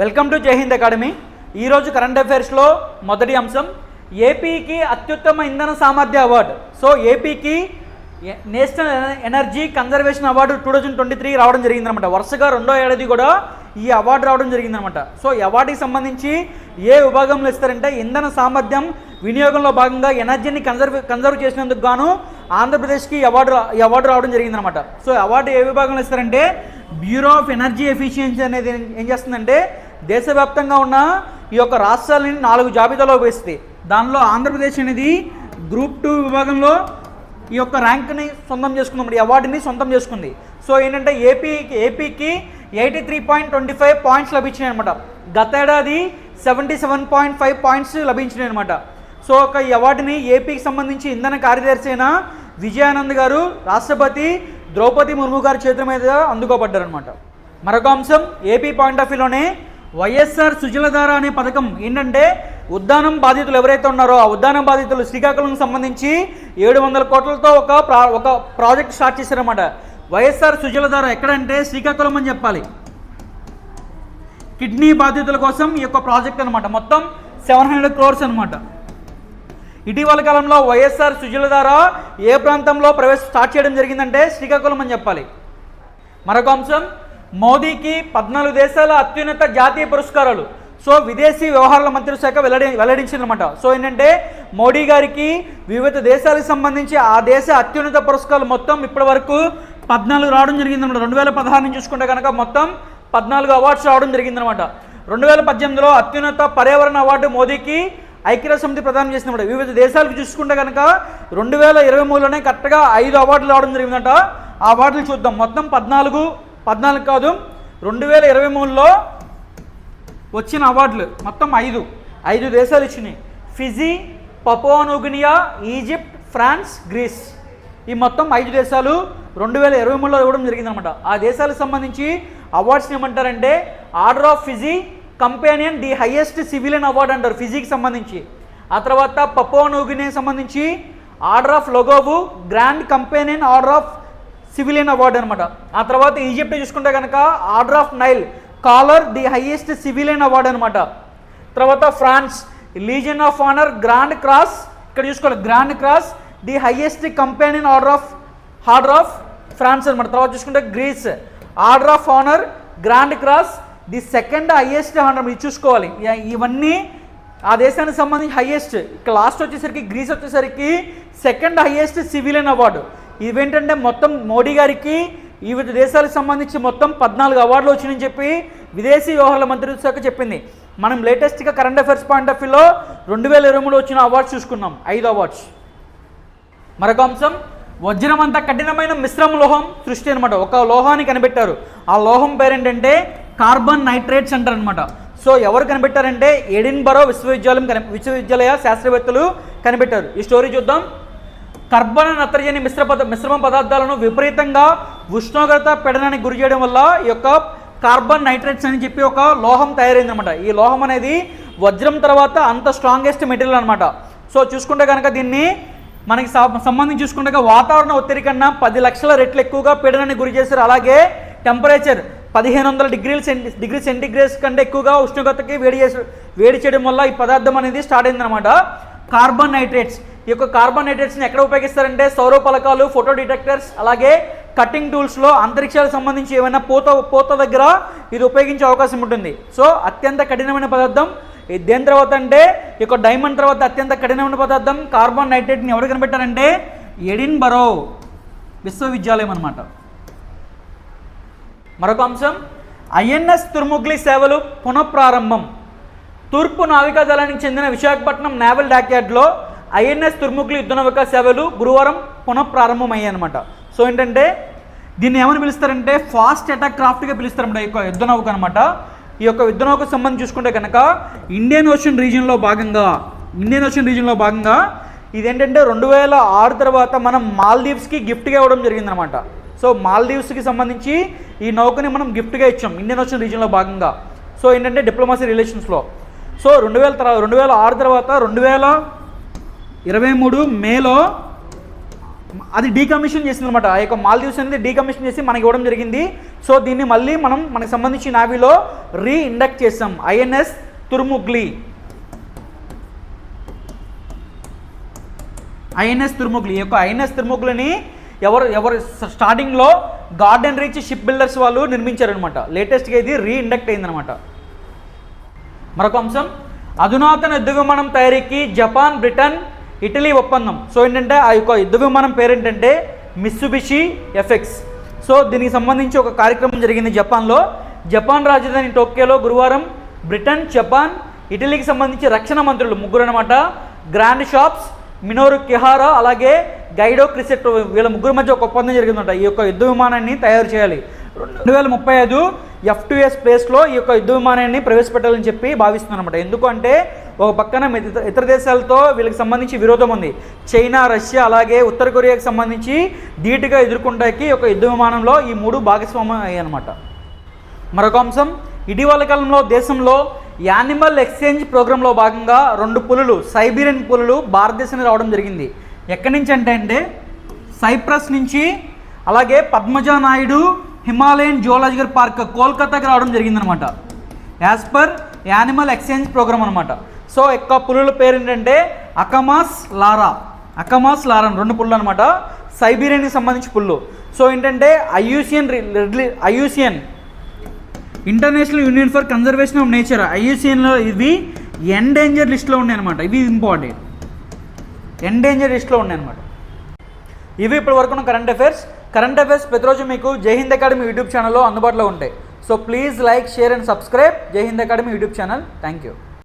Welcome to జై Hind academy. ఈరోజు current అఫైర్స్లో మొదటి అంశం ఏపీకి అత్యుత్తమ ఇంధన సామర్థ్య అవార్డు. సో ఏపీకి నేషనల్ ఎనర్జీ కన్జర్వేషన్ అవార్డు 2023 రావడం జరిగిందనమాట. వరుసగా రెండో ఏడాది కూడా ఈ అవార్డు రావడం జరిగిందనమాట. సో ఈ అవార్డుకి సంబంధించి ఏ విభాగంలో ఇస్తారంటే ఇంధన సామర్థ్యం వినియోగంలో భాగంగా ఎనర్జీని కన్జర్వ్ చేసినందుకు గాను ఆంధ్రప్రదేశ్కి ఈ అవార్డు రావడం జరిగిందనమాట. సో అవార్డు ఏ విభాగంలో ఇస్తారంటే బ్యూరో ఆఫ్ ఎనర్జీ ఎఫిషియన్సీ అనేది ఏం చేస్తుందంటే దేశవ్యాప్తంగా ఉన్న ఈ యొక్క రాష్ట్రాలని 4 జాబితాలోకి వేస్తుంది. దానిలో ఆంధ్రప్రదేశ్ అనేది గ్రూప్ 2 విభాగంలో ఈ యొక్క ర్యాంక్ని సొంతం చేసుకుంది, ఈ అవార్డుని సొంతం చేసుకుంది. సో ఏంటంటే ఏపీకి 83.25 పాయింట్స్ లభించినాయి అనమాట. గత ఏడాది 77.5 పాయింట్స్ లభించినాయి అనమాట. సో ఒక ఈ అవార్డుని ఏపీకి సంబంధించి ఇంధన కార్యదర్శి అయిన విజయానంద్ గారు రాష్ట్రపతి ద్రౌపది ముర్ము గారి చేతుల మీద అందుకోబడ్డారనమాట. మరొక అంశం ఏపీ పాయింట్ ఆఫ్ వ్యూలోనే వైఎస్ఆర్ సుజలధార అనే పథకం ఏంటంటే ఉద్దానం బాధితులు ఎవరైతే ఉన్నారో ఆ ఉద్దానం బాధితులు శ్రీకాకుళంకి సంబంధించి 700 కోట్లతో ఒక ప్రాజెక్ట్ స్టార్ట్ చేశారన్నమాట. వైఎస్ఆర్ సుజలధార ఎక్కడంటే శ్రీకాకుళం అని చెప్పాలి. కిడ్నీ బాధితుల కోసం ఈ యొక్క ప్రాజెక్ట్ అనమాట. మొత్తం 700 crores అనమాట. ఇటీవల కాలంలో వైఎస్ఆర్ సుజలధార ఏ ప్రాంతంలో స్టార్ట్ చేయడం జరిగిందంటే శ్రీకాకుళం అని చెప్పాలి. మరొక అంశం మోదీకి 14 దేశాల అత్యున్నత జాతీయ పురస్కారాలు. సో విదేశీ వ్యవహారాల మంత్రిత్వ శాఖ వెల్లడించిందనమాట. సో ఏంటంటే మోడీ గారికి వివిధ దేశాలకు సంబంధించి ఆ దేశ అత్యున్నత పురస్కారాలు మొత్తం ఇప్పటి వరకు 14 రావడం జరిగిందనమాట. 2016 నుంచి చూసుకుంటే కనుక మొత్తం 14 అవార్డ్స్ రావడం జరిగిందనమాట. 2018లో అత్యున్నత పర్యావరణ అవార్డు మోదీకి ఐక్యరాజ్య సమితి ప్రదానం చేసినప్పుడు వివిధ దేశాలకు చూసుకుంటే కనుక 2023లోనే కరెక్ట్గా 5 అవార్డులు రావడం జరిగిందట. ఆ అవార్డులు చూద్దాం. మొత్తం 14 కాదు, 2023లో వచ్చిన అవార్డులు మొత్తం 5 దేశాలు ఇచ్చినాయి. Fiji, Papua New Guinea, Egypt, France, Greece. ఈ మొత్తం 5 దేశాలు 2023లో ఇవ్వడం జరిగిందనమాట. ఆ దేశాలకు సంబంధించి అవార్డ్స్ని ఏమంటారంటే order of Fiji companion the highest civilian award అంటారు ఫిజీకి సంబంధించి. ఆ తర్వాత పపువా న్యూగినియాకి సంబంధించి order of Logohu grand companion order of civilian award అనమాట. ఆ తర్వాత ఈజిప్ట్ చూసుకుంటే కనుక order of Nile collar the highest civilian award అనమాట. తర్వాత France legion of honour grand cross, ఇక్కడ చూసుకోవాలి grand cross the highest companion order of France అనమాట. తర్వాత చూసుకుంటే Greece order of honour grand cross the second highest honour. ఇది చూసుకోవాలి. ఇవన్నీ ఆ దేశానికి సంబంధించి హైయెస్ట్. ఇక్కడ లాస్ట్ వచ్చేసరికి గ్రీస్ వచ్చేసరికి సెకండ్ హైయెస్ట్ సివిలియన్ అవార్డు. ఇవేంటంటే మొత్తం మోడీ గారికి వివిధ దేశాలకు సంబంధించి మొత్తం 14 అవార్డులు వచ్చినాయని చెప్పి విదేశీ వ్యవహారాల మంత్రిత్వ శాఖ చెప్పింది. మనం లేటెస్ట్గా కరెంట్ అఫైర్స్ పాయింట్ ఆఫ్ వ్యూలో 2023 వచ్చిన అవార్డ్స్ చూసుకున్నాం, 5 అవార్డ్స్. మరొక అంశం వజ్రం అంత కఠినమైన మిశ్రమ లోహం సృష్టి అనమాట. ఒక లోహాన్ని కనిపెట్టారు. ఆ లోహం పేరేంటంటే కార్బన్ నైట్రేట్స్ అంటారు అనమాట. సో ఎవరు కనిపెట్టారంటే ఎడిన్బరో విశ్వవిద్యాలయ శాస్త్రవేత్తలు కనిపెట్టారు. ఈ స్టోరీ చూద్దాం. కర్బన నత్రజని మిశ్రమ పదార్థాలను విపరీతంగా ఉష్ణోగ్రత పీడనానికి గురి చేయడం వల్ల ఈ యొక్క కార్బన్ నైట్రేట్స్ అని చెప్పి ఒక లోహం తయారైందనమాట. ఈ లోహం అనేది వజ్రం తర్వాత అంత స్ట్రాంగెస్ట్ మెటీరియల్ అనమాట. సో చూసుకుంటే కనుక దీన్ని మనకి సంబంధించి చూసుకుంటే వాతావరణ ఒత్తిడి కన్నా 10 లక్షల రెట్లు ఎక్కువగా పీడనానికి గురి చేశారు. అలాగే టెంపరేచర్ 1500 డిగ్రీ సెంటీగ్రేడ్స్ కంటే ఎక్కువగా ఉష్ణోగ్రతకి వేడి చేయడం వల్ల ఈ పదార్థం అనేది స్టార్ట్ అయిందనమాట. Carbon nitrates. ఈ యొక్క కార్బన్ నైట్రేట్స్ని ఎక్కడ ఉపయోగిస్తారంటే సౌర పలకాలు, ఫోటో డిటెక్టర్స్, అలాగే కటింగ్ టూల్స్లో అంతరిక్షాలకు సంబంధించి ఏమైనా పోత దగ్గర ఇది ఉపయోగించే అవకాశం ఉంటుంది. సో అత్యంత కఠినమైన పదార్థం దేని తర్వాత అంటే ఈ యొక్క డైమండ్ తర్వాత అత్యంత కఠినమైన పదార్థం కార్బన్ నైట్రేట్ని ఎవరు కనిపెట్టారంటే ఎడిన్బరో విశ్వవిద్యాలయం అనమాట. మరొక అంశం ఐఎన్ఎస్ తుర్ముగ్లి సేవలు పునఃప్రారంభం. తూర్పు నావికా దళానికి చెందిన విశాఖపట్నం నేవల్ డాక్యార్డ్లో ఐఎన్ఎస్ తుర్ముగ్లి యుద్ధ నౌక సేవలు గురువారం పునఃప్రారంభమయ్యాయి అనమాట. సో ఏంటంటే దీన్ని ఏమని పిలుస్తారంటే ఫాస్ట్ అటాక్ క్రాఫ్ట్గా పిలుస్తారన్నమాట ఈ యొక్క యుద్ధ నౌక అనమాట. ఈ యొక్క యుద్ధ నౌకకు సంబంధించి చూసుకుంటే కనుక ఇండియన్ ఓషన్ రీజియన్లో భాగంగా ఇదేంటంటే 2006 తర్వాత మనం మాల్దీవ్స్కి గిఫ్ట్గా ఇవ్వడం జరిగిందనమాట. సో మాల్దీవ్స్కి సంబంధించి ఈ నౌకని మనం గిఫ్ట్గా ఇచ్చాం ఇండియన్ ఓషన్ రీజియన్లో భాగంగా. సో ఏంటంటే డిప్లొమసీ రిలేషన్స్లో. సో 2006 తర్వాత 2023 మేలో అది డీకమిషన్ చేసింది అనమాట. ఆ యొక్క మాల్దీవ్స్ అనేది డీకమిషన్ చేసి మనకి ఇవ్వడం జరిగింది. సో దీన్ని మళ్ళీ మనకు సంబంధించి నావీలో రీఇండక్ట్ చేస్తాం. ఐఎన్ఎస్ తుర్ముగ్లీ. ఈ యొక్క ఐఎన్ఎస్ తుర్ముగ్లీని ఎవరు స్టార్టింగ్లో గార్డెన్ రీచ్ షిప్ బిల్డర్స్ వాళ్ళు నిర్మించారనమాట. లేటెస్ట్గా ఇది రీఇండక్ట్ అయిందనమాట. మరొక అంశం, అధునాతన యుద్ధ విమానం తయారీకి జపాన్, బ్రిటన్, ఇటలీ ఒప్పందం. సో ఏంటంటే ఆ యొక్క యుద్ధ విమానం పేరు ఏంటంటే మిత్సుబిషి ఎఫెక్స్. సో దీనికి సంబంధించి ఒక కార్యక్రమం జరిగింది జపాన్లో. జపాన్ రాజధాని టోక్యోలో గురువారం బ్రిటన్, జపాన్, ఇటలీకి సంబంధించి రక్షణ మంత్రులు ముగ్గురు అనమాట, గ్రాండ్ షాప్స్, మినోరు కిహారా, అలాగే గైడో క్రిసెట్, వీళ్ళ ముగ్గురు మధ్య ఒక ఒప్పందం జరిగిందంట. ఈ యొక్క యుద్ధ విమానాన్ని తయారు చేయాలి. 2035 F2S ప్లేస్లో ఈ యొక్క యుద్ధ విమానాన్ని ప్రవేశపెట్టాలని చెప్పి భావిస్తున్నారన్నమాట. ఎందుకంటే ఒక పక్కన ఇతర దేశాలతో వీళ్ళకి సంబంధించి విరోధం ఉంది. చైనా, రష్యా, అలాగే ఉత్తర కొరియాకి సంబంధించి ధీటుగా ఎదుర్కొంటాకి ఒక యుద్ధ విమానంలో ఈ 3 భాగస్వామ్యం అయ్యాయన్నమాట. మరొక అంశం, ఇటీవల కాలంలో దేశంలో యానిమల్ ఎక్స్చేంజ్ ప్రోగ్రాంలో భాగంగా 2 పులులు, సైబీరియన్ పులులు భారతదేశానికి రావడం జరిగింది. ఎక్కడి నుంచి అంటే సైప్రస్ నుంచి, అలాగే Padmaja Naidu Himalayan zoological park కోల్కతాకి రావడం జరిగిందనమాట. As per animal exchange programme అనమాట. సో యొక్క పులుల పేరు ఏంటంటే అకమాస్ లారా 2 పుల్లు అనమాట. సైబీరియన్కి సంబంధించి పుల్లు. సో ఏంటంటే IUCN international union for conservation of nature, ఐయుసిఎన్లో ఇవి ఎండేంజర్ లిస్ట్లో ఉన్నాయి అనమాట. ఇవి ఇంపార్టెంట్, ఎండేంజర్ లిస్ట్లో ఉన్నాయి అనమాట. ఇవి ఇప్పటి వరకు కరెంట్ అఫైర్స్ ప్రతిరోజు మీకు జై హింద్ అకాడమీ యూట్యూబ్ ఛానల్లో అందుబాటులో ఉంటాయి. So please like, share and subscribe Jai Hind academy YouTube ఛానల్. Thank you.